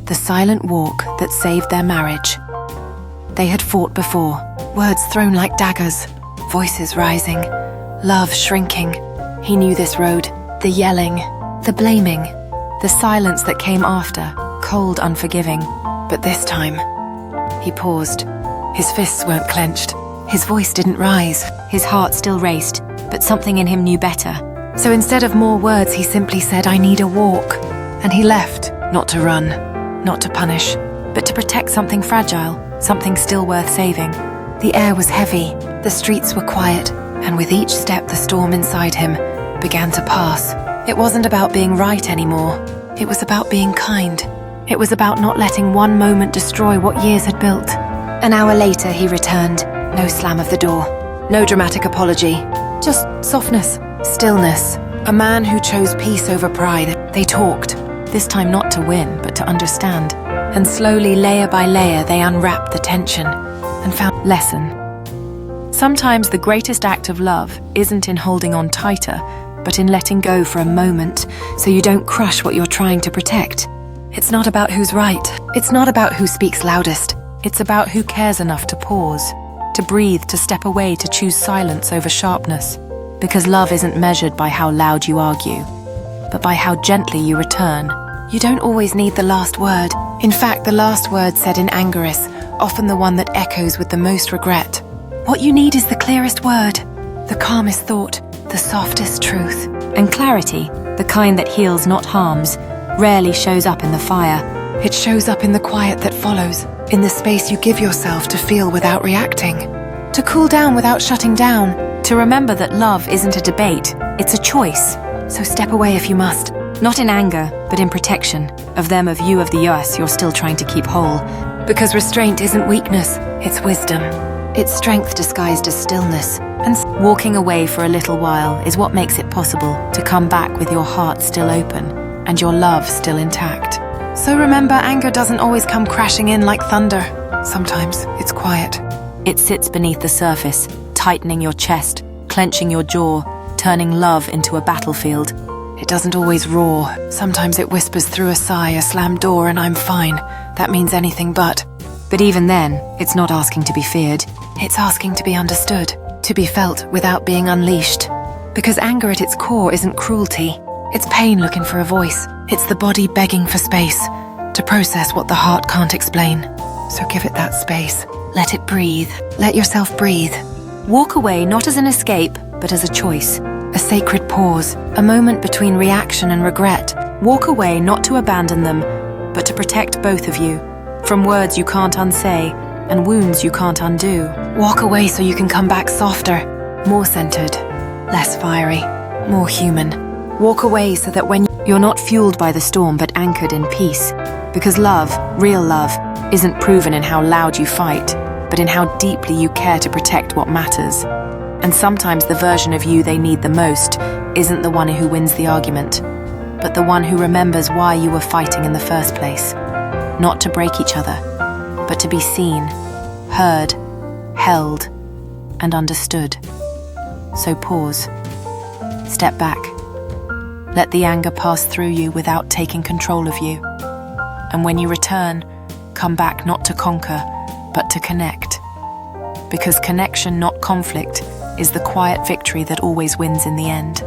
the silent walk that saved their marriage. They had fought before, words thrown like daggers, voices rising, love shrinking. He knew this road, the yelling, the blaming, the silence that came after, cold, unforgiving. But this time, he paused. His fists weren't clenched. His voice didn't rise. His heart still raced, but something in him knew better. So instead of more words, he simply said, "I need a walk." And he left, not to run, not to punish, but to protect something fragile, something still worth saving. The air was heavy, the streets were quiet, and with each step the storm inside him began to pass. It wasn't about being right anymore. It was about being kind. It was about not letting one moment destroy what years had built. An hour later he returned. No slam of the door, no dramatic apology, just softness, stillness. A man who chose peace over pride. They talked, this time not to win, but to understand. And slowly, layer by layer, they unwrapped the tension and found lesson. Sometimes the greatest act of love isn't in holding on tighter, but in letting go for a moment so you don't crush what you're trying to protect. It's not about who's right. It's not about who speaks loudest. It's about who cares enough to pause, to breathe, to step away, to choose silence over sharpness. Because love isn't measured by how loud you argue, but by how gently you return. You don't always need the last word. In fact, the last word said in anger is often the one that echoes with the most regret. What you need is the clearest word, the calmest thought, the softest truth. And clarity, the kind that heals, not harms, rarely shows up in the fire. It shows up in the quiet that follows, in the space you give yourself to feel without reacting, to cool down without shutting down, to remember that love isn't a debate, it's a choice. So step away if you must, not in anger, but in protection of them, of you, of the us you're still trying to keep whole. Because restraint isn't weakness, it's wisdom. It's strength disguised as stillness. And walking away for a little while is what makes it possible to come back with your heart still open and your love still intact. So remember, anger doesn't always come crashing in like thunder. Sometimes it's quiet. It sits beneath the surface, tightening your chest, clenching your jaw, turning love into a battlefield. It doesn't always roar. Sometimes it whispers through a sigh, a slammed door, and I'm fine. That means anything but. But even then, it's not asking to be feared. It's asking to be understood, to be felt without being unleashed. Because anger at its core isn't cruelty. It's pain looking for a voice. It's the body begging for space to process what the heart can't explain. So give it that space. Let it breathe. Let yourself breathe. Walk away not as an escape, but as a choice. A sacred pause, a moment between reaction and regret. Walk away not to abandon them, but to protect both of you from words you can't unsay and wounds you can't undo. Walk away so you can come back softer, more centered, less fiery, more human. Walk away so that when you're not fueled by the storm but anchored in peace. Because love, real love, isn't proven in how loud you fight, but in how deeply you care to protect what matters. And sometimes the version of you they need the most isn't the one who wins the argument, but the one who remembers why you were fighting in the first place. Not to break each other, but to be seen, heard, held, and understood. So pause. Step back. Let the anger pass through you without taking control of you. And when you return, come back not to conquer, but to connect. Because connection, not conflict, is the quiet victory that always wins in the end.